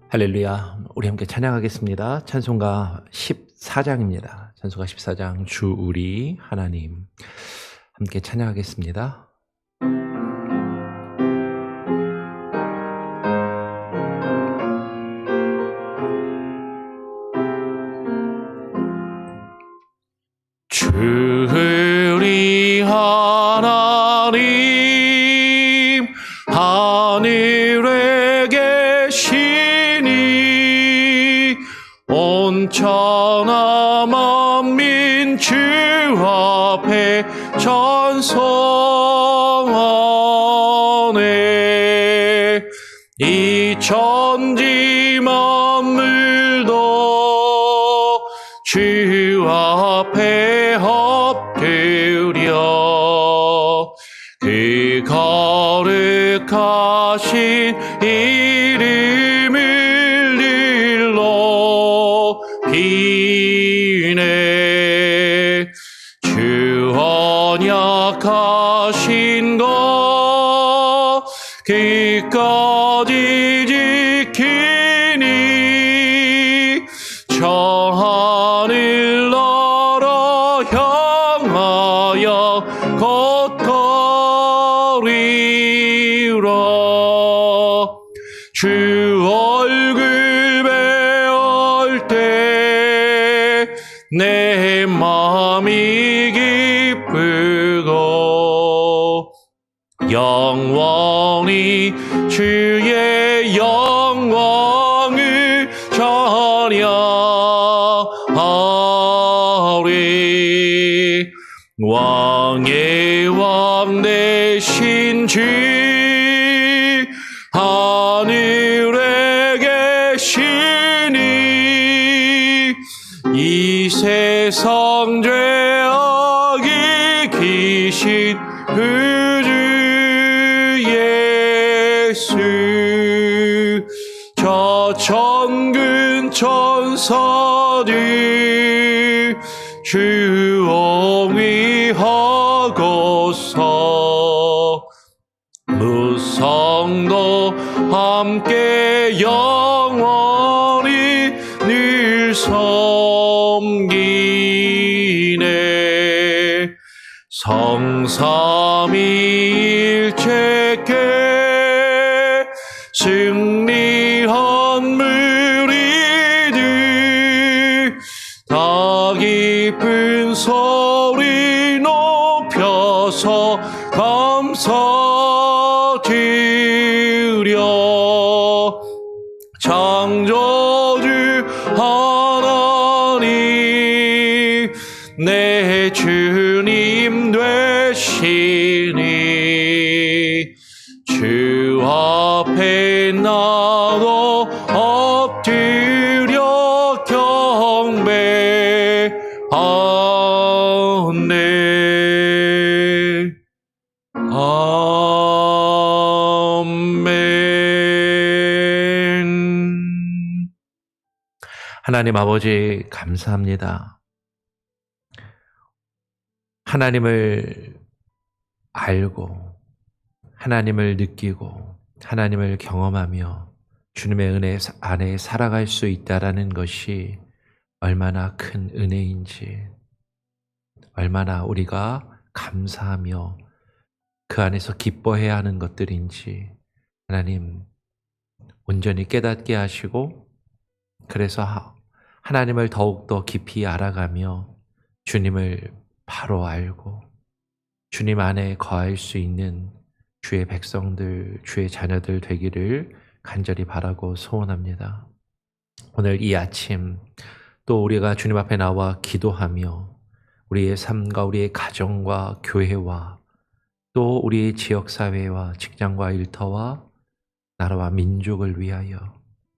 할렐루야. 우리 함께 찬양하겠습니다. 찬송가 14장입니다. 찬송가 14장 주 우리 하나님 함께 찬양하겠습니다. 주 우리 하나님 하늘에 계시니 온천하 만민 주 앞에 찬송하네. 이 천지 만물도 주 앞에 엎드려 그 거룩하신 이름을 일러 비네. 주 언약하신 것 끝까지 지키니 저 하늘 나라 향하여 걷거리라. 주 얼굴 배울 때 내 마음이 기쁘고 영원히 주의 영광을 찬양하리. 왕의 왕 되신 주 하늘에 계시니 이 세상 죄악이 귀신 그 주 예수 저 천군 천사들 주 옹위하고서 무성도 함께 영원히 늘 섬기네. 성삼위일체께 승리한 무리들 다 기쁜 소리 높여서 감사드려. 창조주 하나님 내 주님 되시니 주 앞에 나도 엎드려 경배하네. 아멘. 하나님 아버지 감사합니다. 하나님을 알고 하나님을 느끼고 하나님을 경험하며 주님의 은혜 안에 살아갈 수 있다라는 것이 얼마나 큰 은혜인지, 얼마나 우리가 감사하며 그 안에서 기뻐해야 하는 것들인지 하나님 온전히 깨닫게 하시고, 그래서 하나님을 더욱더 깊이 알아가며 주님을 바로 알고 주님 안에 거할 수 있는 주의 백성들, 주의 자녀들 되기를 간절히 바라고 소원합니다. 오늘 이 아침 또 우리가 주님 앞에 나와 기도하며 우리의 삶과 우리의 가정과 교회와 또 우리의 지역사회와 직장과 일터와 나라와 민족을 위하여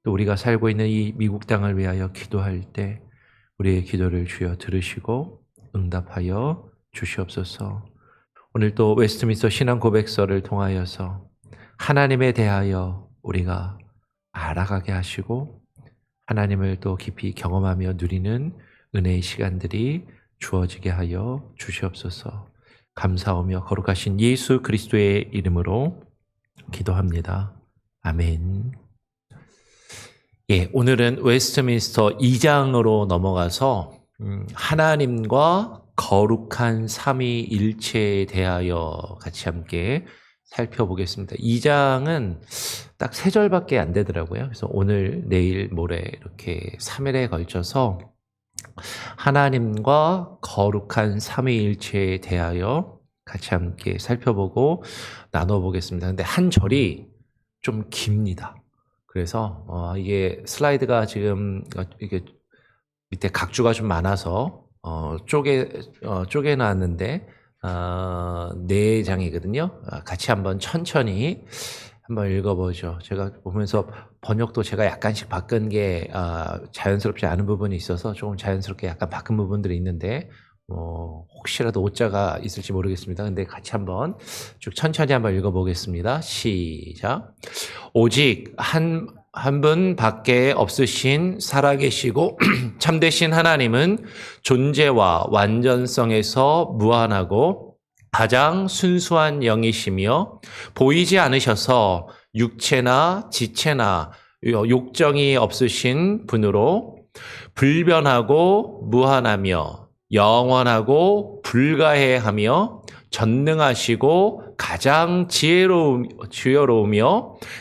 또 우리가 살고 있는 이 미국 땅을 위하여 기도할 때 우리의 기도를 주여 들으시고 응답하여 주시옵소서. 오늘 또 웨스트민스터 신앙 고백서를 통하여서 하나님에 대하여 우리가 알아가게 하시고 하나님을 또 깊이 경험하며 누리는 은혜의 시간들이 주어지게 하여 주시옵소서. 감사하며 거룩하신 예수 그리스도의 이름으로 기도합니다. 아멘. 예, 오늘은 웨스트민스터 2장으로 넘어가서 하나님과 거룩한 삼위일체에 대하여 같이 함께 살펴보겠습니다. 2장은 딱 3절밖에 안 되더라고요. 그래서 오늘, 내일, 모레 이렇게 3일에 걸쳐서 하나님과 거룩한 삼위일체에 대하여 같이 함께 살펴보고 나눠보겠습니다. 근데 한 절이 좀 깁니다. 그래서 이게 슬라이드가 지금 이게 밑에 각주가 좀 많아서 쪼개놨는데 4장이거든요. 같이 한번 천천히 한번 읽어보죠. 제가 보면서 번역도 제가 약간씩 바꾼 게 자연스럽지 않은 부분이 있어서 조금 자연스럽게 약간 바꾼 부분들이 있는데 혹시라도 오자가 있을지 모르겠습니다. 근데 같이 한번 쭉 천천히 한번 읽어보겠습니다. 시작. 오직 한 분밖에 없으신 살아계시고 참되신 하나님은 존재와 완전성에서 무한하고 가장 순수한 영이시며 보이지 않으셔서 육체나 지체나 욕정이 없으신 분으로 불변하고 무한하며 영원하고 불가해하며 전능하시고 가장 지혜로우며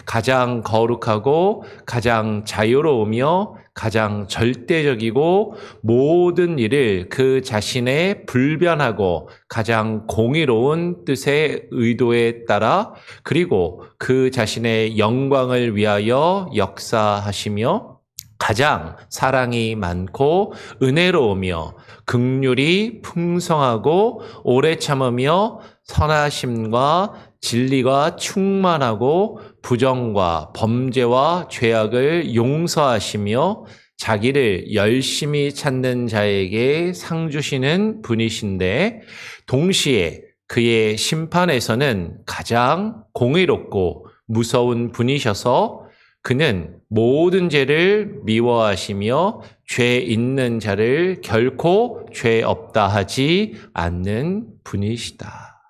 가장 거룩하고 가장 자유로우며 가장 절대적이고 모든 일을 그 자신의 불변하고 가장 공의로운 뜻의 의도에 따라 그리고 그 자신의 영광을 위하여 역사하시며 가장 사랑이 많고 은혜로우며 긍휼이 풍성하고 오래 참으며 선하심과 진리가 충만하고 부정과 범죄와 죄악을 용서하시며 자기를 열심히 찾는 자에게 상 주시는 분이신데 동시에 그의 심판에서는 가장 공의롭고 무서운 분이셔서 그는 모든 죄를 미워하시며 죄 있는 자를 결코 죄 없다 하지 않는 분이시다.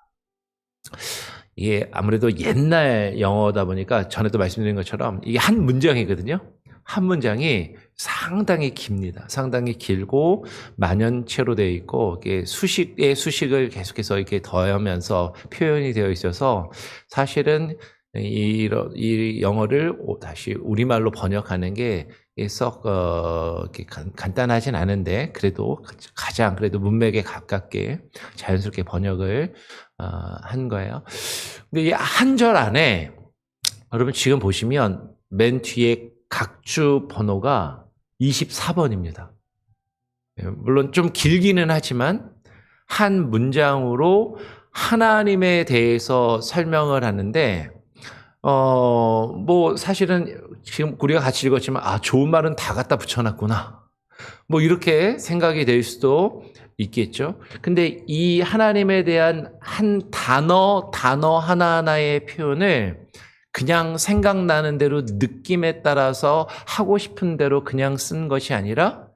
이게 아무래도 옛날 영어다 보니까 전에도 말씀드린 것처럼 이게 한 문장이거든요. 한 문장이 상당히 깁니다. 상당히 길고 만연체로 되어 있고 이게 수식의 수식을 계속해서 이렇게 더하면서 표현이 되어 있어서 사실은 이 영어를 다시 우리말로 번역하는 게 썩 간단하진 않은데 그래도 가장 그래도 문맥에 가깝게 자연스럽게 번역을 한 거예요. 근데 이 한 절 안에 여러분 지금 보시면 맨 뒤에 각주 번호가 24번입니다. 물론 좀 길기는 하지만 한 문장으로 하나님에 대해서 설명을 하는데 뭐 사실은 지금 우리가 같이 읽었지만 좋은 말은 다 갖다 붙여놨구나. 뭐 이렇게 생각이 될 수도 있겠죠. 근데 이 하나님에 대한 한 단어 하나하나의 표현을 그냥 생각나는 대로 느낌에 따라서 하고 싶은 대로 그냥 쓴 것이 아니라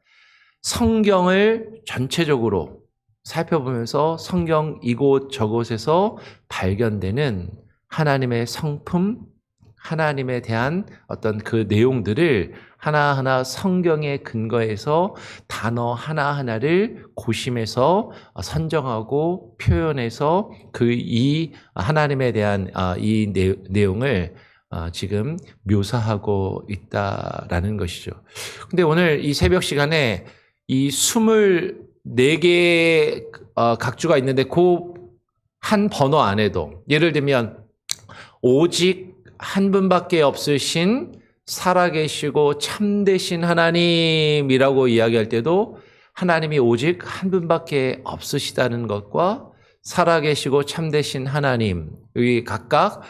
성경을 전체적으로 살펴보면서 성경 이곳 저곳에서 발견되는 하나님의 성품, 하나님에 대한 어떤 그 내용들을 하나하나 성경에 근거해서 단어 하나하나를 고심해서 선정하고 표현해서 이 하나님에 대한 이 내용을 지금 묘사하고 있다라는 것이죠. 근데 오늘 이 새벽 시간에 이 24개의 각주가 있는데 그 한 번호 안에도 예를 들면 오직 한 분밖에 없으신 살아계시고 참되신 하나님이라고 이야기할 때도 하나님이 오직 한 분밖에 없으시다는 것과 살아계시고 참되신 하나님 이 각각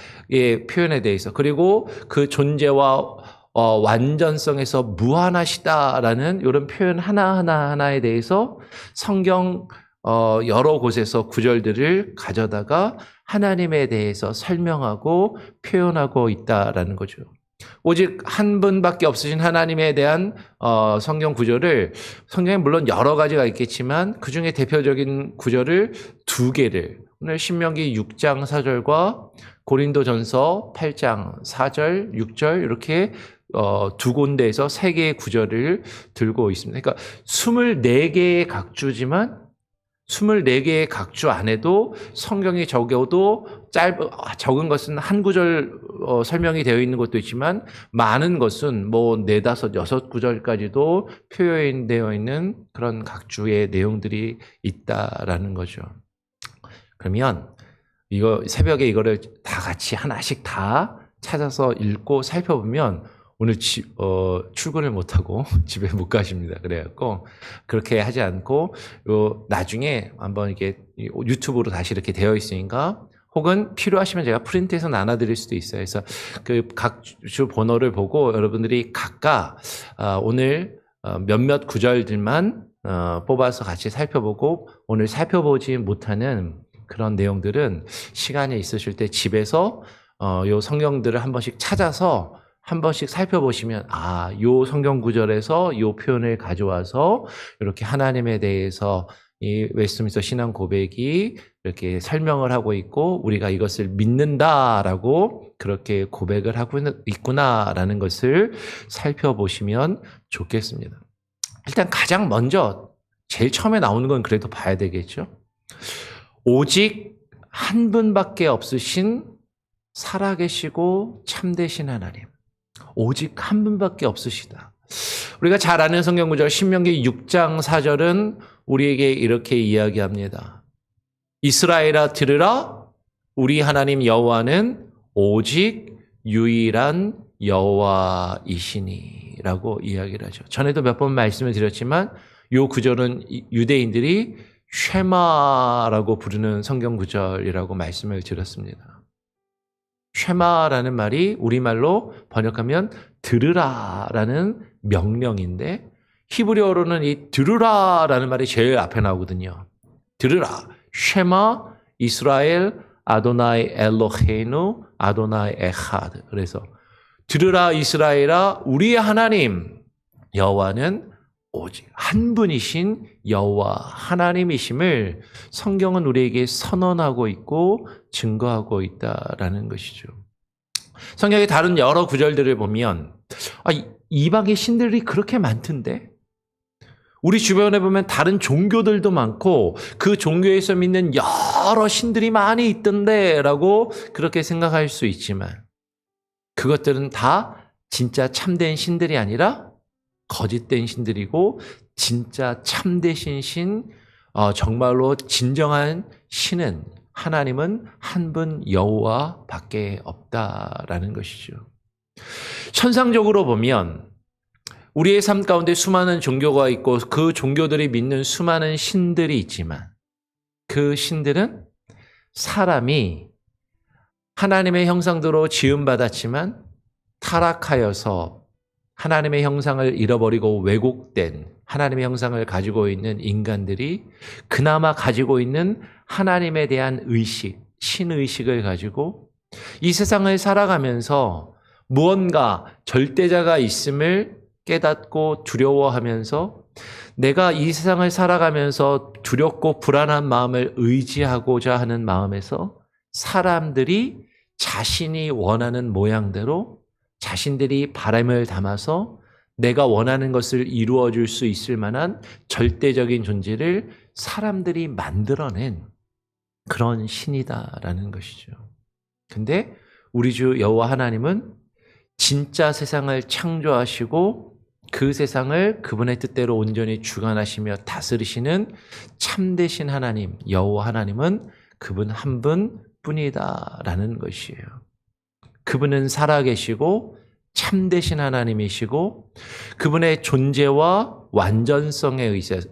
표현에 대해서 그리고 그 존재와 완전성에서 무한하시다라는 이런 표현 하나하나에 대해서 성경 여러 곳에서 구절들을 가져다가 하나님에 대해서 설명하고 표현하고 있다라는 거죠. 오직 한 분밖에 없으신 하나님에 대한 성경 구절을 성경에 물론 여러 가지가 있겠지만 그중에 대표적인 구절을 2개를 오늘 신명기 6장 4절과 고린도전서 8장 4절, 6절 이렇게 두 군데에서 3개의 구절을 들고 있습니다. 그러니까 24개의 각주지만 24개의 각주 안에도 성경이 적어도 적은 것은 한 구절 설명이 되어 있는 것도 있지만 많은 것은 뭐 4, 5, 6구절까지도 표현되어 있는 그런 각주의 내용들이 있다라는 거죠. 그러면 이거 새벽에 이거를 다 같이 하나씩 다 찾아서 읽고 살펴보면 오늘 출근을 못하고 집에 못 가십니다. 그래갖고 그렇게 하지 않고 나중에 한번 이게 유튜브로 다시 이렇게 되어 있으니까 혹은 필요하시면 제가 프린트해서 나눠드릴 수도 있어요. 그래서 그 각주 번호를 보고 여러분들이 각각 오늘 몇몇 구절들만 뽑아서 같이 살펴보고 오늘 살펴보지 못하는 그런 내용들은 시간이 있으실 때 집에서 요 성경들을 한 번씩 찾아서 한 번씩 살펴보시면 요 성경 구절에서 요 표현을 가져와서 이렇게 하나님에 대해서 이 웨스트민스터 신앙 고백이 이렇게 설명을 하고 있고 우리가 이것을 믿는다라고 그렇게 고백을 하고 있구나라는 것을 살펴보시면 좋겠습니다. 일단 가장 먼저 제일 처음에 나오는 건 그래도 봐야 되겠죠. 오직 한 분밖에 없으신 살아계시고 참되신 하나님. 오직 한 분밖에 없으시다. 우리가 잘 아는 성경 구절 신명기 6장 4절은 우리에게 이렇게 이야기합니다. 이스라엘아 들으라 우리 하나님 여호와는 오직 유일한 여호와이시니 라고 이야기를 하죠. 전에도 몇 번 말씀을 드렸지만 이 구절은 유대인들이 쉐마라고 부르는 성경 구절이라고 말씀을 드렸습니다. 쉐마라는 말이 우리말로 번역하면 들으라라는 명령인데 히브리어로는 이 들으라라는 말이 제일 앞에 나오거든요. 들으라. 쉐마 이스라엘 아도나이 엘로헤이누 아도나이 에하드. 그래서 들으라 이스라엘아 우리의 하나님 여호와는 오직 한 분이신 여호와 하나님이심을 성경은 우리에게 선언하고 있고 증거하고 있다라는 것이죠. 성경의 다른 여러 구절들을 보면 이방의 신들이 그렇게 많던데 우리 주변에 보면 다른 종교들도 많고 그 종교에서 믿는 여러 신들이 많이 있던데 라고 그렇게 생각할 수 있지만 그것들은 다 진짜 참된 신들이 아니라 거짓된 신들이고 진짜 참되신 신, 정말로 진정한 신은 하나님은 한 분 여호와밖에 없다라는 것이죠. 천상적으로 보면 우리의 삶 가운데 수많은 종교가 있고 그 종교들이 믿는 수많은 신들이 있지만 그 신들은 사람이 하나님의 형상대로 지음받았지만 타락하여서 하나님의 형상을 잃어버리고 왜곡된 하나님의 형상을 가지고 있는 인간들이 그나마 가지고 있는 하나님에 대한 의식, 신의식을 가지고 이 세상을 살아가면서 무언가 절대자가 있음을 깨닫고 두려워하면서 내가 이 세상을 살아가면서 두렵고 불안한 마음을 의지하고자 하는 마음에서 사람들이 자신이 원하는 모양대로 자신들이 바람을 담아서 내가 원하는 것을 이루어 줄 수 있을 만한 절대적인 존재를 사람들이 만들어낸 그런 신이다라는 것이죠. 근데 우리 주 여호와 하나님은 진짜 세상을 창조하시고 그 세상을 그분의 뜻대로 온전히 주관하시며 다스리시는 참되신 하나님, 여호와 하나님은 그분 한 분뿐이다라는 것이에요. 그분은 살아계시고 참되신 하나님이시고 그분의 존재와 완전성에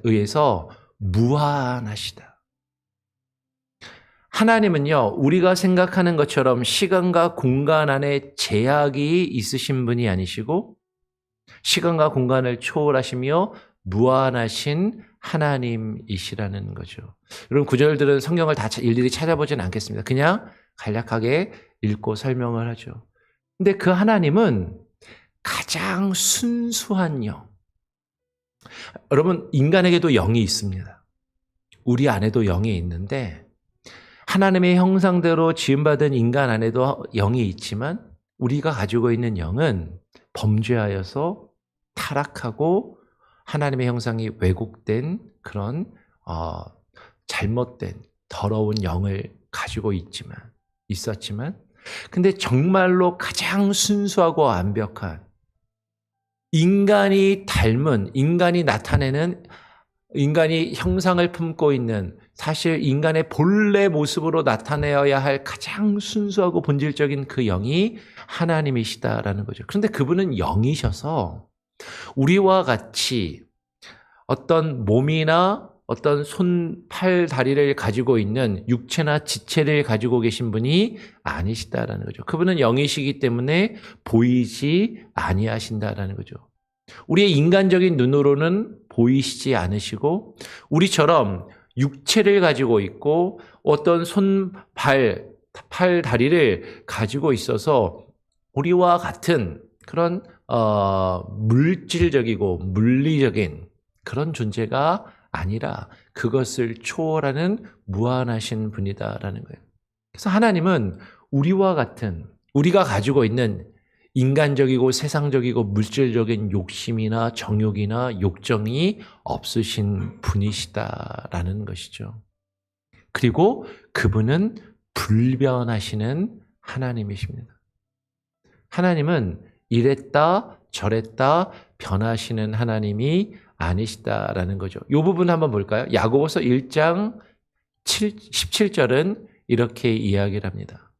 의해서 무한하시다. 하나님은요, 우리가 생각하는 것처럼 시간과 공간 안에 제약이 있으신 분이 아니시고 시간과 공간을 초월하시며 무한하신 하나님이시라는 거죠. 여러분 구절들은 성경을 다 일일이 찾아보지는 않겠습니다. 그냥 간략하게 읽고 설명을 하죠. 근데 그 하나님은 가장 순수한 영. 여러분 인간에게도 영이 있습니다. 우리 안에도 영이 있는데 하나님의 형상대로 지음받은 인간 안에도 영이 있지만 우리가 가지고 있는 영은 범죄하여서 타락하고 하나님의 형상이 왜곡된 그런 잘못된 더러운 영을 가지고 있었지만 근데 정말로 가장 순수하고 완벽한 인간이 닮은, 인간이 나타내는, 인간이 형상을 품고 있는, 사실 인간의 본래 모습으로 나타내어야 할 가장 순수하고 본질적인 그 영이 하나님이시다라는 거죠. 그런데 그분은 영이셔서 우리와 같이 어떤 몸이나 어떤 손, 팔, 다리를 가지고 있는 육체나 지체를 가지고 계신 분이 아니시다라는 거죠. 그분은 영이시기 때문에 보이지 아니하신다라는 거죠. 우리의 인간적인 눈으로는 보이시지 않으시고 우리처럼 육체를 가지고 있고 어떤 손, 팔, 다리를 가지고 있어서 우리와 같은 그런 물질적이고 물리적인 그런 존재가 아니라 그것을 초월하는 무한하신 분이다라는 거예요. 그래서 하나님은 우리와 같은 우리가 가지고 있는 인간적이고 세상적이고 물질적인 욕심이나 정욕이나 욕정이 없으신 분이시다라는 것이죠. 그리고 그분은 불변하시는 하나님이십니다. 하나님은 이랬다 저랬다 변하시는 하나님이 아니시다라는 거죠. 이 부분 한번 볼까요? 야고보서 1장 17절은 이렇게 이야기를 합니다.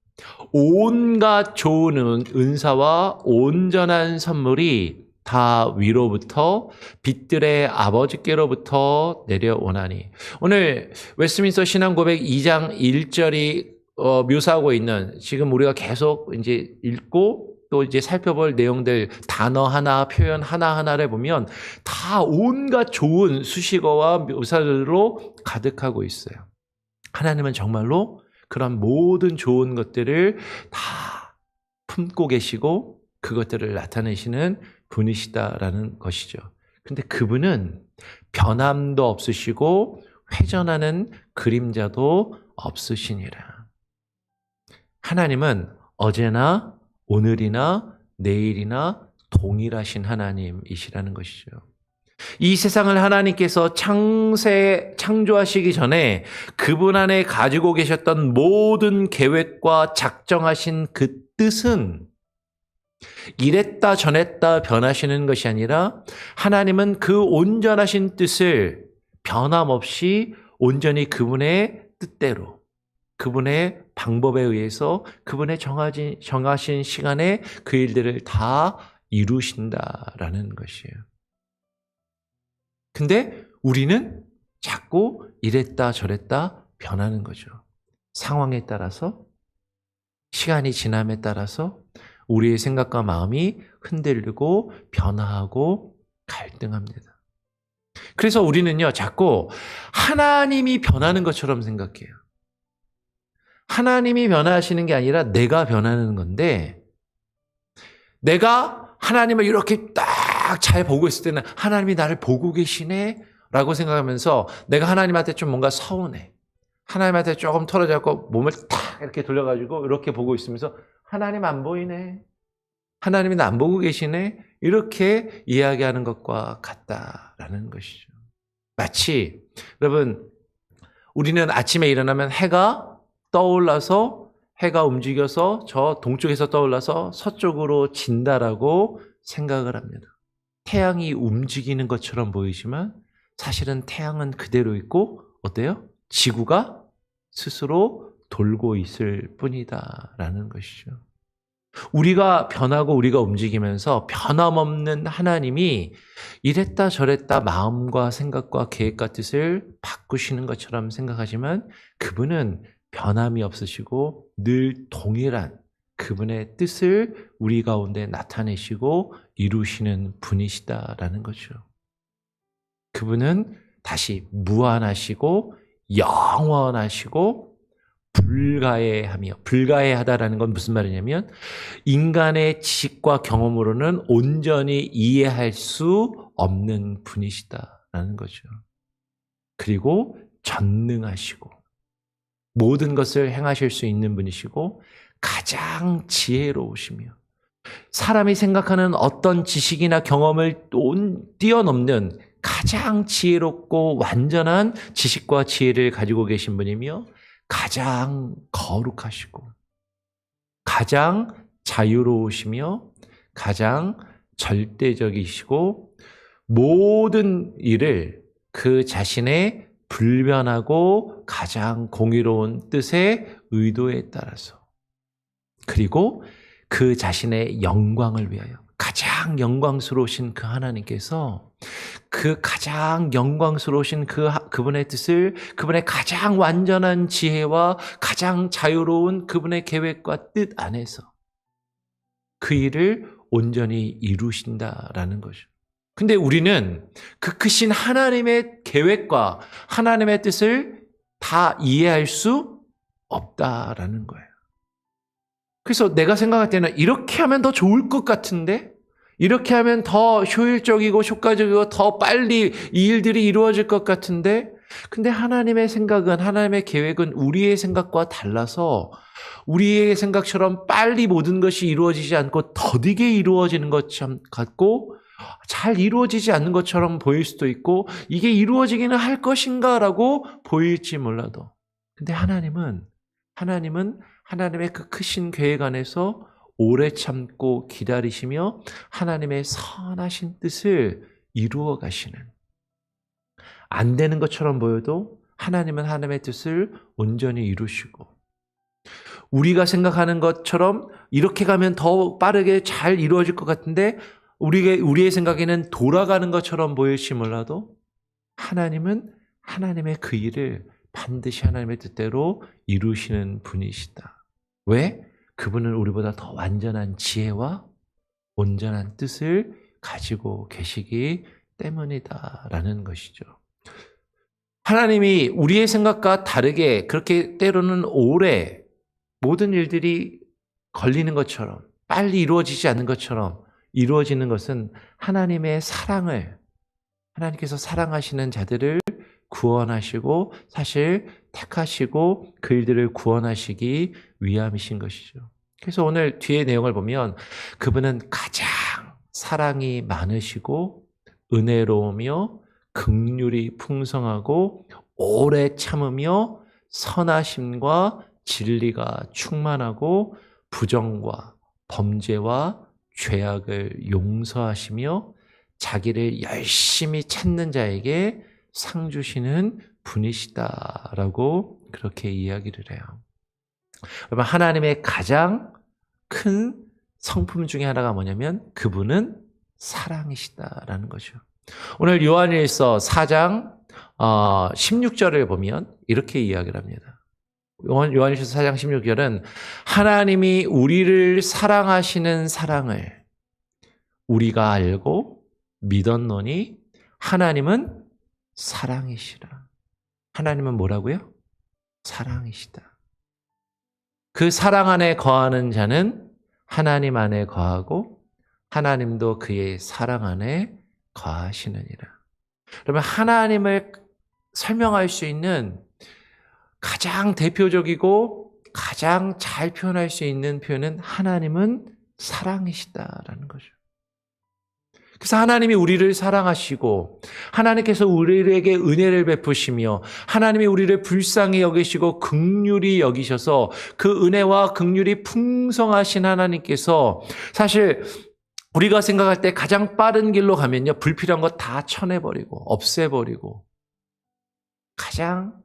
온갖 좋은 은사와 온전한 선물이 다 위로부터 빛들의 아버지께로부터 내려오나니. 오늘 웨스트민스터 신앙고백 2장 1절이 묘사하고 있는 지금 우리가 계속 이제 읽고 또 이제 살펴볼 내용들 단어 하나 표현 하나하나를 보면 다 온갖 좋은 수식어와 묘사들로 가득하고 있어요. 하나님은 정말로 그런 모든 좋은 것들을 다 품고 계시고 그것들을 나타내시는 분이시다라는 것이죠. 근데 그분은 변함도 없으시고 회전하는 그림자도 없으시니라. 하나님은 어제나 오늘이나 내일이나 동일하신 하나님이시라는 것이죠. 이 세상을 하나님께서 창조하시기 전에 그분 안에 가지고 계셨던 모든 계획과 작정하신 그 뜻은 이랬다 저랬다 변하시는 것이 아니라 하나님은 그 온전하신 뜻을 변함없이 온전히 그분의 뜻대로 그분의 방법에 의해서 그분의 정하신 시간에 그 일들을 다 이루신다라는 것이에요. 근데 우리는 자꾸 이랬다 저랬다 변하는 거죠. 상황에 따라서, 시간이 지남에 따라서 우리의 생각과 마음이 흔들리고 변화하고 갈등합니다. 그래서 우리는요, 자꾸 하나님이 변하는 것처럼 생각해요. 하나님이 변화하시는 게 아니라 내가 변하는 건데, 내가 하나님을 이렇게 딱 잘 보고 있을 때는 하나님이 나를 보고 계시네 라고 생각하면서 내가 하나님한테 좀 뭔가 서운해. 하나님한테 조금 털어잡고 몸을 탁 이렇게 돌려가지고 이렇게 보고 있으면서 하나님 안 보이네. 하나님이 나 안 보고 계시네. 이렇게 이야기하는 것과 같다라는 것이죠. 마치 여러분, 우리는 아침에 일어나면 해가 떠올라서 해가 움직여서 저 동쪽에서 떠올라서 서쪽으로 진다라고 생각을 합니다. 태양이 움직이는 것처럼 보이지만 사실은 태양은 그대로 있고 어때요? 지구가 스스로 돌고 있을 뿐이다라는 것이죠. 우리가 변하고 우리가 움직이면서 변함없는 하나님이 이랬다 저랬다 마음과 생각과 계획과 뜻을 바꾸시는 것처럼 생각하지만 그분은 변함이 없으시고 늘 동일한 그분의 뜻을 우리 가운데 나타내시고 이루시는 분이시다라는 거죠. 그분은 다시 무한하시고 영원하시고 불가해하며, 불가해하다라는 건 무슨 말이냐면 인간의 지식과 경험으로는 온전히 이해할 수 없는 분이시다라는 거죠. 그리고 전능하시고 모든 것을 행하실 수 있는 분이시고 가장 지혜로우시며 사람이 생각하는 어떤 지식이나 경험을 뛰어넘는 가장 지혜롭고 완전한 지식과 지혜를 가지고 계신 분이며 가장 거룩하시고 가장 자유로우시며 가장 절대적이시고 모든 일을 그 자신의 불변하고 가장 공의로운 뜻의 의도에 따라서 그리고 그 자신의 영광을 위하여 가장 영광스러우신 그 하나님께서 그 가장 영광스러우신 그분의 뜻을 그분의 가장 완전한 지혜와 가장 자유로운 그분의 계획과 뜻 안에서 그 일을 온전히 이루신다라는 거죠. 근데 우리는 그 크신 하나님의 계획과 하나님의 뜻을 다 이해할 수 없다라는 거예요. 그래서 내가 생각할 때는 이렇게 하면 더 좋을 것 같은데, 이렇게 하면 더 효율적이고 효과적이고 더 빨리 이 일들이 이루어질 것 같은데, 근데 하나님의 생각은, 하나님의 계획은 우리의 생각과 달라서 우리의 생각처럼 빨리 모든 것이 이루어지지 않고 더디게 이루어지는 것 같고 잘 이루어지지 않는 것처럼 보일 수도 있고 이게 이루어지기는 할 것인가라고 보일지 몰라도 근데 하나님은 하나님의 그 크신 계획 안에서 오래 참고 기다리시며 하나님의 선하신 뜻을 이루어 가시는 안 되는 것처럼 보여도 하나님은 하나님의 뜻을 온전히 이루시고 우리가 생각하는 것처럼 이렇게 가면 더 빠르게 잘 이루어질 것 같은데 우리의 생각에는 돌아가는 것처럼 보일지 몰라도 하나님은 하나님의 그 일을 반드시 하나님의 뜻대로 이루시는 분이시다. 왜? 그분은 우리보다 더 완전한 지혜와 온전한 뜻을 가지고 계시기 때문이다라는 것이죠. 하나님이 우리의 생각과 다르게 그렇게 때로는 오래 모든 일들이 걸리는 것처럼 빨리 이루어지지 않는 것처럼 이루어지는 것은 하나님의 사랑을 하나님께서 사랑하시는 자들을 구원하시고 사실 택하시고 그 일들을 구원하시기 위함이신 것이죠. 그래서 오늘 뒤에 내용을 보면 그분은 가장 사랑이 많으시고 은혜로우며 긍휼이 풍성하고 오래 참으며 선하심과 진리가 충만하고 부정과 범죄와 죄악을 용서하시며 자기를 열심히 찾는 자에게 상 주시는 분이시다라고 그렇게 이야기를 해요. 여러분 하나님의 가장 큰 성품 중에 하나가 뭐냐면 그분은 사랑이시다라는 거죠. 오늘 요한일서 4장 16절을 보면 이렇게 이야기를 합니다. 요한일서 4장 16절은 하나님이 우리를 사랑하시는 사랑을 우리가 알고 믿었노니 하나님은 사랑이시라. 하나님은 뭐라고요? 사랑이시다. 그 사랑 안에 거하는 자는 하나님 안에 거하고 하나님도 그의 사랑 안에 거하시느니라. 그러면 하나님을 설명할 수 있는 가장 대표적이고 가장 잘 표현할 수 있는 표현은 하나님은 사랑이시다라는 거죠. 그래서 하나님이 우리를 사랑하시고 하나님께서 우리에게 은혜를 베푸시며 하나님이 우리를 불쌍히 여기시고 긍휼히 여기셔서 그 은혜와 긍휼이 풍성하신 하나님께서 사실 우리가 생각할 때 가장 빠른 길로 가면요 불필요한 거 다 쳐내버리고 없애버리고 가장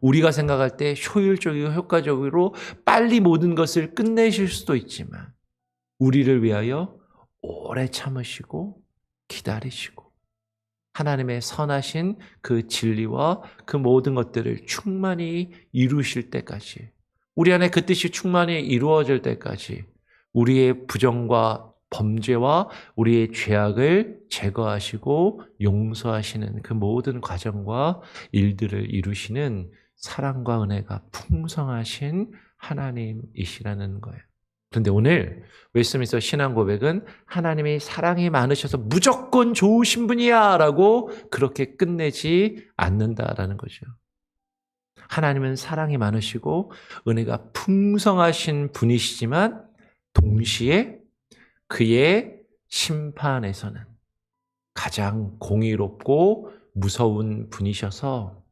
우리가 생각할 때 효율적이고 효과적으로 빨리 모든 것을 끝내실 수도 있지만 우리를 위하여 오래 참으시고 기다리시고 하나님의 선하신 그 진리와 그 모든 것들을 충만히 이루실 때까지 우리 안에 그 뜻이 충만히 이루어질 때까지 우리의 부정과 범죄와 우리의 죄악을 제거하시고 용서하시는 그 모든 과정과 일들을 이루시는 사랑과 은혜가 풍성하신 하나님이시라는 거예요. 그런데 오늘 웨스트민스터 신앙 고백은 하나님이 사랑이 많으셔서 무조건 좋으신 분이야 라고 그렇게 끝내지 않는다라는 거죠. 하나님은 사랑이 많으시고 은혜가 풍성하신 분이시지만 동시에 그의 심판에서는 가장 공의롭고 무서운 분이셔서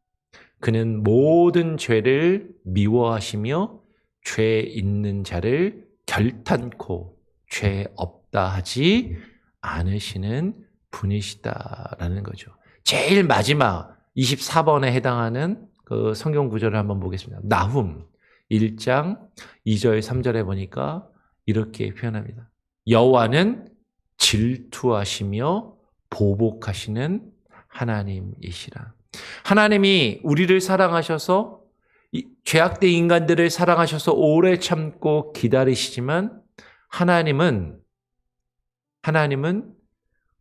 그는 모든 죄를 미워하시며 죄 있는 자를 결탄코 죄 없다 하지 않으시는 분이시다라는 거죠. 제일 마지막 24번에 해당하는 그 성경 구절을 한번 보겠습니다. 나훔 1장 2절 3절에 보니까 이렇게 표현합니다. 여호와는 질투하시며 보복하시는 하나님이시라. 하나님이 우리를 사랑하셔서 죄악된 인간들을 사랑하셔서 오래 참고 기다리시지만 하나님은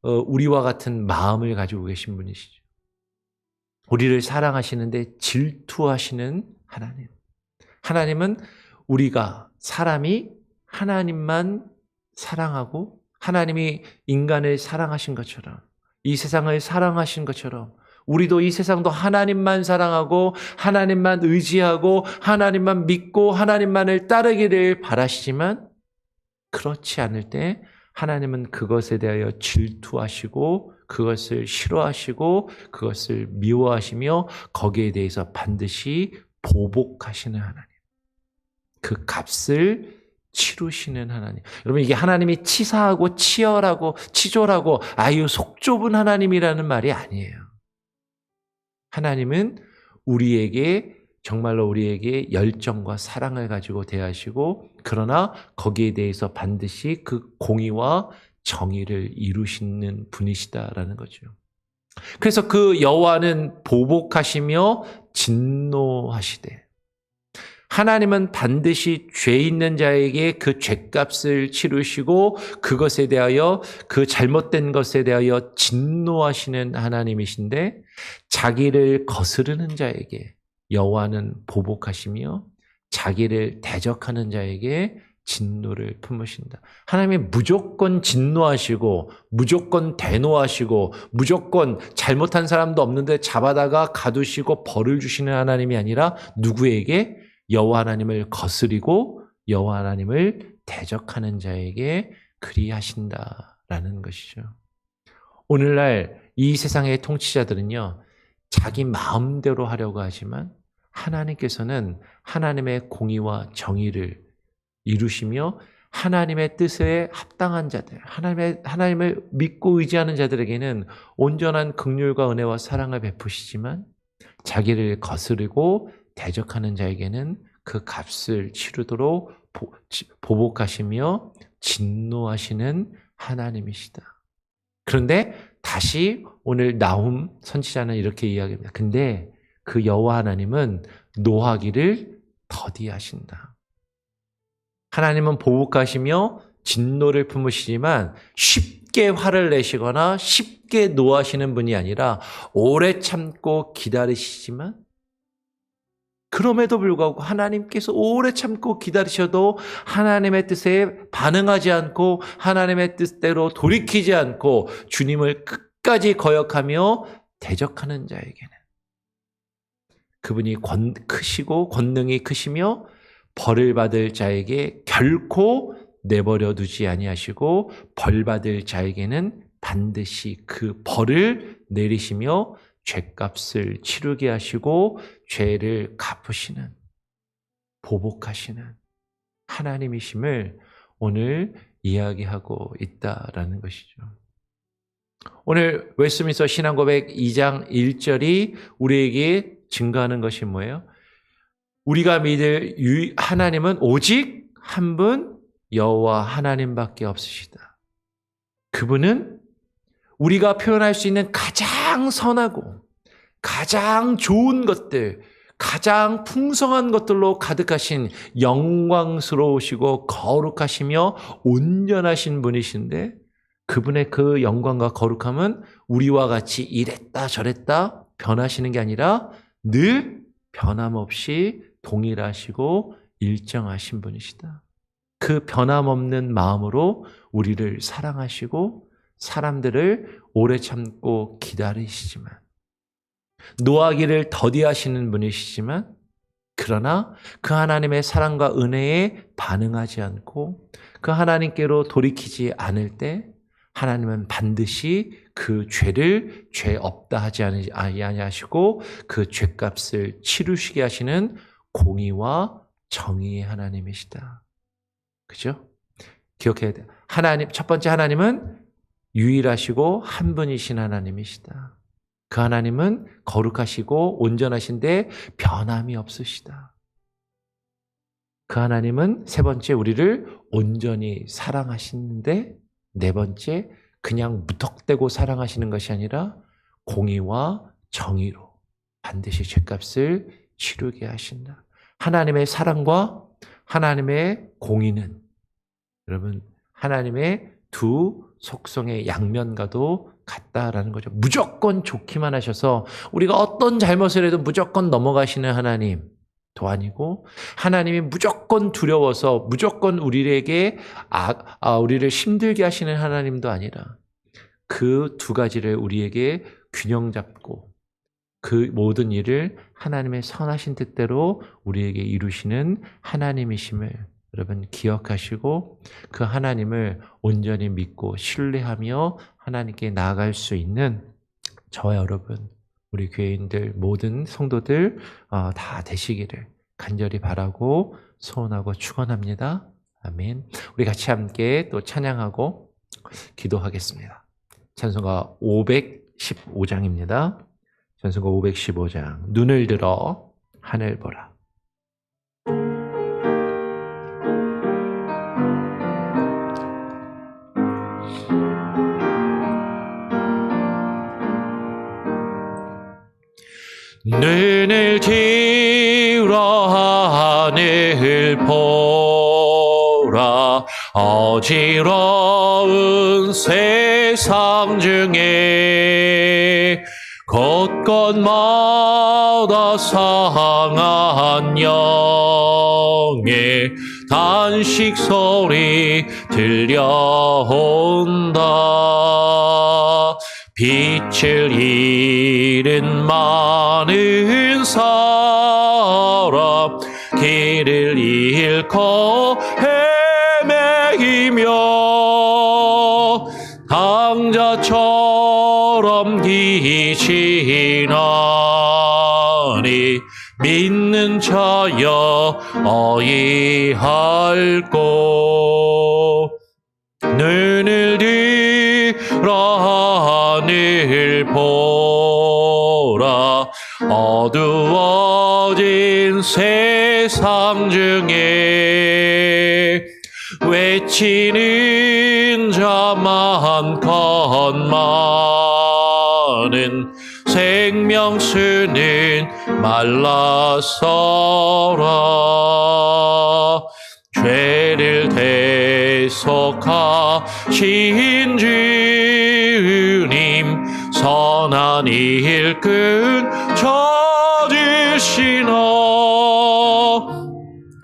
우리와 같은 마음을 가지고 계신 분이시죠. 우리를 사랑하시는데 질투하시는 하나님. 하나님은 우리가 사람이 하나님만 사랑하고 하나님이 인간을 사랑하신 것처럼 이 세상을 사랑하신 것처럼 우리도 이 세상도 하나님만 사랑하고 하나님만 의지하고 하나님만 믿고 하나님만을 따르기를 바라시지만 그렇지 않을 때 하나님은 그것에 대하여 질투하시고 그것을 싫어하시고 그것을 미워하시며 거기에 대해서 반드시 보복하시는 하나님. 그 값을 치루시는 하나님. 여러분 이게 하나님이 치사하고 치열하고 치졸하고 아유 속 좁은 하나님이라는 말이 아니에요. 하나님은 우리에게 정말로 우리에게 열정과 사랑을 가지고 대하시고 그러나 거기에 대해서 반드시 그 공의와 정의를 이루시는 분이시다라는 거죠. 그래서 그 여호와는 보복하시며 진노하시되 하나님은 반드시 죄 있는 자에게 그 죄값을 치르시고 그것에 대하여 그 잘못된 것에 대하여 진노하시는 하나님이신데 자기를 거스르는 자에게 여호와는 보복하시며 자기를 대적하는 자에게 진노를 품으신다. 하나님이 무조건 진노하시고 무조건 대노하시고 무조건 잘못한 사람도 없는데 잡아다가 가두시고 벌을 주시는 하나님이 아니라 누구에게? 여호와 하나님을 거스리고 여호와 하나님을 대적하는 자에게 그리하신다라는 것이죠. 오늘날 이 세상의 통치자들은요. 자기 마음대로 하려고 하지만 하나님께서는 하나님의 공의와 정의를 이루시며 하나님의 뜻에 합당한 자들, 하나님을 믿고 의지하는 자들에게는 온전한 긍휼과 은혜와 사랑을 베푸시지만 자기를 거스르고 대적하는 자에게는 그 값을 치르도록 보복하시며 진노하시는 하나님이시다. 그런데 다시 오늘 나훔 선지자는 이렇게 이야기합니다. 근데 그 여호와 하나님은 노하기를 더디하신다. 하나님은 보복하시며 진노를 품으시지만 쉽게 화를 내시거나 쉽게 노하시는 분이 아니라 오래 참고 기다리시지만 그럼에도 불구하고 하나님께서 오래 참고 기다리셔도 하나님의 뜻에 반응하지 않고 하나님의 뜻대로 돌이키지 않고 주님을 끝까지 거역하며 대적하는 자에게는 그분이 크시고 권능이 크시며 벌을 받을 자에게 결코 내버려 두지 아니하시고 벌 받을 자에게는 반드시 그 벌을 내리시며 죄값을 치르게 하시고 죄를 갚으시는 보복하시는 하나님이심을 오늘 이야기하고 있다라는 것이죠. 오늘 웨스트민스터 신앙고백 2장 1절이 우리에게 증거하는 것이 뭐예요? 우리가 믿을 하나님은 오직 한 분 여호와 하나님밖에 없으시다. 그분은 우리가 표현할 수 있는 가장 선하고 가장 좋은 것들, 가장 풍성한 것들로 가득하신 영광스러우시고 거룩하시며 온전하신 분이신데 그분의 그 영광과 거룩함은 우리와 같이 이랬다 저랬다 변하시는 게 아니라 늘 변함없이 동일하시고 일정하신 분이시다. 그 변함없는 마음으로 우리를 사랑하시고 사람들을 오래 참고 기다리시지만 노하기를 더디하시는 분이시지만 그러나 그 하나님의 사랑과 은혜에 반응하지 않고 그 하나님께로 돌이키지 않을 때 하나님은 반드시 그 죄를 죄 없다 하지 아니하시고 그 죄값을 치르시게 하시는 공의와 정의의 하나님이시다. 그죠? 기억해야 돼요. 하나님, 첫 번째 하나님은 유일하시고 한 분이신 하나님이시다. 그 하나님은 거룩하시고 온전하신데 변함이 없으시다. 그 하나님은 세 번째 우리를 온전히 사랑하시는데 네 번째 그냥 무턱대고 사랑하시는 것이 아니라 공의와 정의로 반드시 죄값을 치르게 하신다. 하나님의 사랑과 하나님의 공의는 여러분 하나님의 두 속성의 양면과도 같다라는 거죠. 무조건 좋기만 하셔서 우리가 어떤 잘못을 해도 무조건 넘어가시는 하나님도 아니고 하나님이 무조건 두려워서 무조건 우리에게 우리를 힘들게 하시는 하나님도 아니라 그 두 가지를 우리에게 균형 잡고 그 모든 일을 하나님의 선하신 뜻대로 우리에게 이루시는 하나님이심을 여러분 기억하시고 그 하나님을 온전히 믿고 신뢰하며 하나님께 나아갈 수 있는 저와 여러분 우리 교회인들 모든 성도들 다 되시기를 간절히 바라고 소원하고 축원합니다. 아멘. 우리 같이 함께 또 찬양하고 기도하겠습니다. 찬송가 515장입니다. 찬송가 515장 눈을 들어 하늘 보라. 눈을 들어 하늘 보라. 어지러운 세상 중에 곳곳마다 상한 영의 단식 소리 들려온다. 빛을 잃은 많은 사람 길을 잃고 헤매이며 강자처럼 기신하니 믿는 자여 어이할꼬. 눈을 들어 하늘 보라. 어두워진 세상 중에 외치는 자 많건만은 생명수는 말라서라. 죄를 대속하신 주님 선한 일꾼 찾으시나.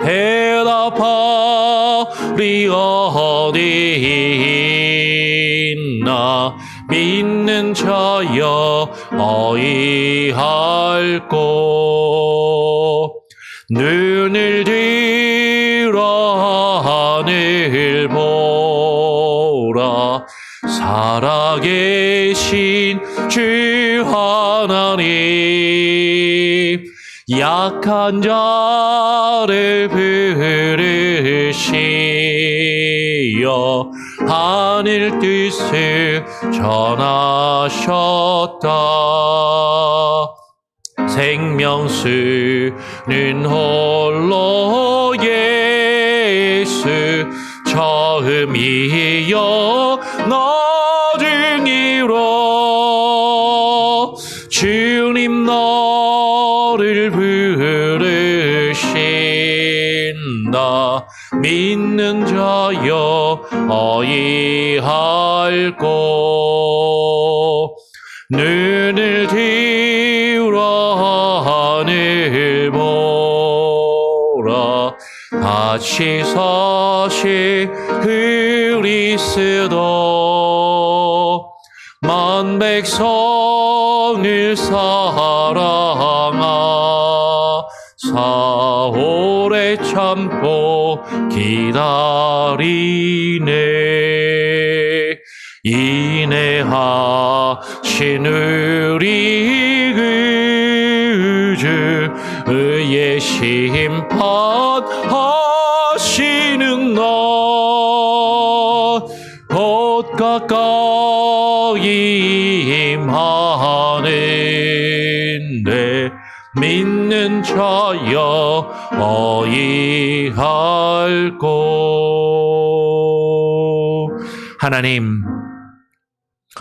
대답하리 어디 있나. 믿는 자여 어이할꼬. 눈을 들어 하늘 보라. 살아계신 주 하나님 약한 자를 부르시어 하늘 뜻을 전하셨다. 생명수는 홀로 예수 처음이여 나중이로 주님 너를 부르신다. 믿는 자여 어이할꼬. 눈을 들어 하늘 보라. 같이 사신 그리스도 만 백성을 사랑하사 오래 참고 기다리네. 인내하신 우리 그 주 의의 심판하시는 날 곧 가까이 임하는데 믿는 자여 어이할꼬. 하나님,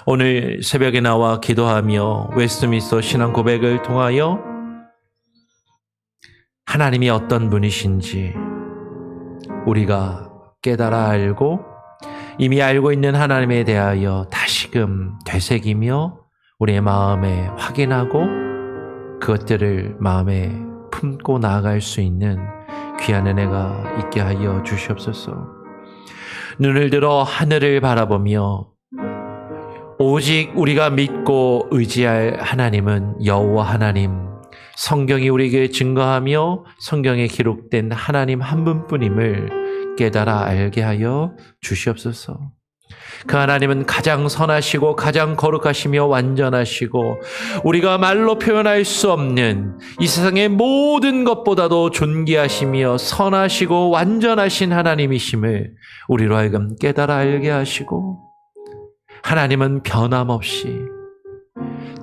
오늘 새벽에 나와 기도하며 웨스트민스터 신앙 고백을 통하여 하나님이 어떤 분이신지 우리가 깨달아 알고 이미 알고 있는 하나님에 대하여 다시금 되새기며 우리의 마음에 확인하고 그것들을 마음에 품고 나아갈 수 있는 귀한 은혜가 있게 하여 주시옵소서. 눈을 들어 하늘을 바라보며 오직 우리가 믿고 의지할 하나님은 여호와 하나님, 성경이 우리에게 증거하며 성경에 기록된 하나님 한 분뿐임을 깨달아 알게 하여 주시옵소서. 그 하나님은 가장 선하시고 가장 거룩하시며 완전하시고 우리가 말로 표현할 수 없는 이 세상의 모든 것보다도 존귀하시며 선하시고 완전하신 하나님이심을 우리로 하여금 깨달아 알게 하시고, 하나님은 변함없이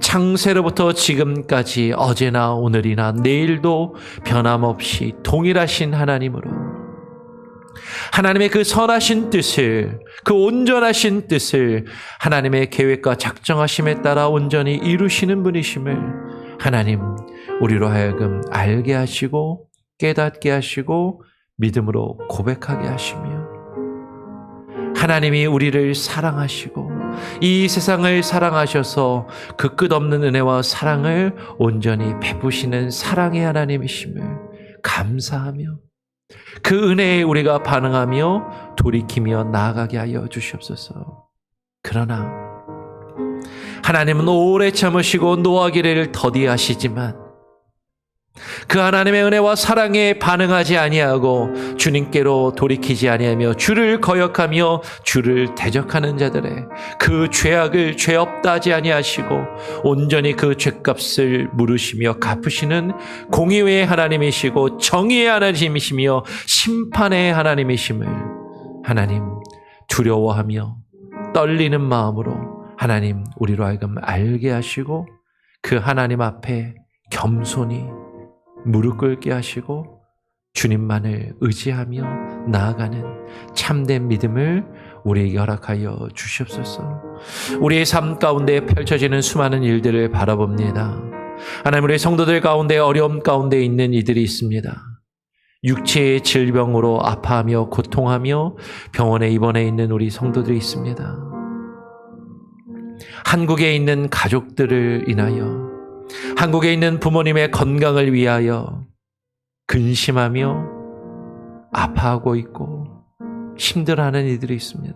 창세로부터 지금까지 어제나 오늘이나 내일도 변함없이 동일하신 하나님으로 하나님의 그 선하신 뜻을, 그 온전하신 뜻을 하나님의 계획과 작정하심에 따라 온전히 이루시는 분이심을 하나님 우리로 하여금 알게 하시고 깨닫게 하시고 믿음으로 고백하게 하시며, 하나님이 우리를 사랑하시고 이 세상을 사랑하셔서 그 끝없는 은혜와 사랑을 온전히 베푸시는 사랑의 하나님이심을 감사하며 그 은혜에 우리가 반응하며 돌이키며 나아가게 하여 주시옵소서. 그러나 하나님은 오래 참으시고 노하기를 더디하시지만 그 하나님의 은혜와 사랑에 반응하지 아니하고 주님께로 돌이키지 아니하며 주를 거역하며 주를 대적하는 자들의 그 죄악을 죄 없다 하지 아니하시고 온전히 그 죄값을 물으시며 갚으시는 공의의 하나님이시고 정의의 하나님이시며 심판의 하나님이심을 하나님 두려워하며 떨리는 마음으로 하나님 우리로 하여금 알게 하시고 그 하나님 앞에 겸손히 무릎 꿇게 하시고 주님만을 의지하며 나아가는 참된 믿음을 우리에게 허락하여 주시옵소서. 우리의 삶 가운데 펼쳐지는 수많은 일들을 바라봅니다. 하나님, 우리 성도들 가운데 어려움 가운데 있는 이들이 있습니다. 육체의 질병으로 아파하며 고통하며 병원에 입원해 있는 우리 성도들이 있습니다. 한국에 있는 가족들을 인하여, 한국에 있는 부모님의 건강을 위하여 근심하며 아파하고 있고 힘들어하는 이들이 있습니다.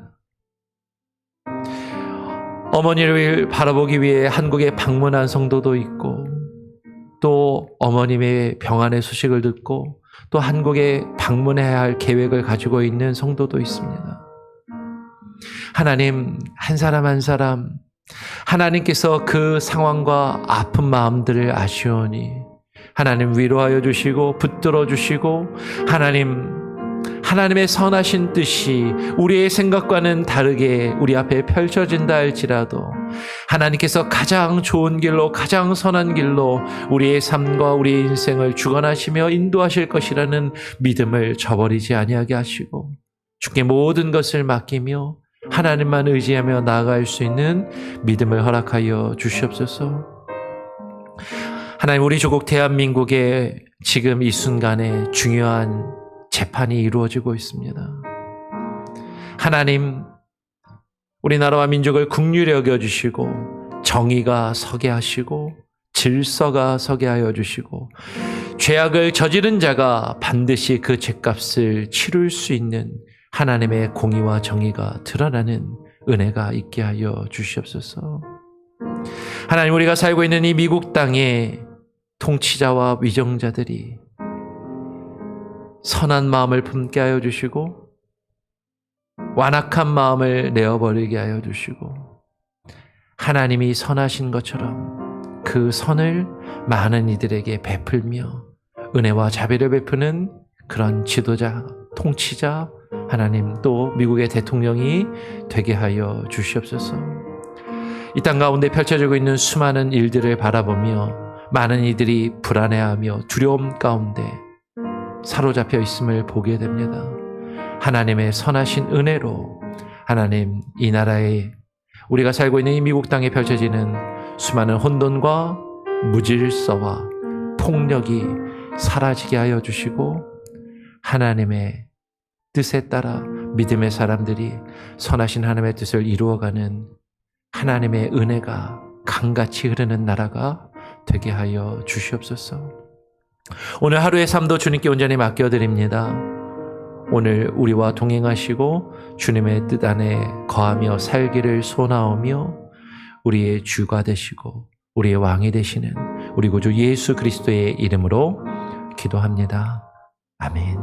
어머니를 바라보기 위해 한국에 방문한 성도도 있고, 또 어머님의 병환의 소식을 듣고 또 한국에 방문해야 할 계획을 가지고 있는 성도도 있습니다. 하나님, 한 사람 한 사람 하나님께서 그 상황과 아픈 마음들을 아시오니 하나님 위로하여 주시고 붙들어 주시고, 하나님의 선하신 뜻이 우리의 생각과는 다르게 우리 앞에 펼쳐진다 할지라도 하나님께서 가장 좋은 길로, 가장 선한 길로 우리의 삶과 우리의 인생을 주관하시며 인도하실 것이라는 믿음을 저버리지 아니하게 하시고 주께 모든 것을 맡기며 하나님만 의지하며 나아갈 수 있는 믿음을 허락하여 주시옵소서. 하나님, 우리 조국 대한민국에 지금 이 순간에 중요한 재판이 이루어지고 있습니다. 하나님, 우리나라와 민족을 긍휼히 여겨주시고 정의가 서게 하시고 질서가 서게 하여 주시고 죄악을 저지른 자가 반드시 그 죄값을 치룰 수 있는 하나님의 공의와 정의가 드러나는 은혜가 있게 하여 주시옵소서. 하나님, 우리가 살고 있는 이 미국 땅에 통치자와 위정자들이, 선한 마음을 품게 하여 주시고 완악한 마음을 내어버리게 하여 주시고 하나님이 선하신 것처럼 그 선을 많은 이들에게 베풀며 은혜와 자비를 베푸는 그런 지도자, 통치자, 하나님 또 미국의 대통령이 되게 하여 주시옵소서. 이 땅 가운데 펼쳐지고 있는 수많은 일들을 바라보며 많은 이들이 불안해하며 두려움 가운데 사로잡혀 있음을 보게 됩니다. 하나님의 선하신 은혜로 하나님 이 나라에 우리가 살고 있는 이 미국 땅에 펼쳐지는 수많은 혼돈과 무질서와 폭력이 사라지게 하여 주시고 하나님의 뜻에 따라 믿음의 사람들이 선하신 하나님의 뜻을 이루어가는 하나님의 은혜가 강같이 흐르는 나라가 되게 하여 주시옵소서. 오늘 하루의 삶도 주님께 온전히 맡겨드립니다. 오늘 우리와 동행하시고 주님의 뜻 안에 거하며 살기를 소원하오며 우리의 주가 되시고 우리의 왕이 되시는 우리 구주 예수 그리스도의 이름으로 기도합니다. 아멘.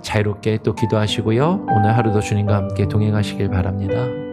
자유롭게 또 기도하시고요. 오늘 하루도 주님과 함께 동행하시길 바랍니다.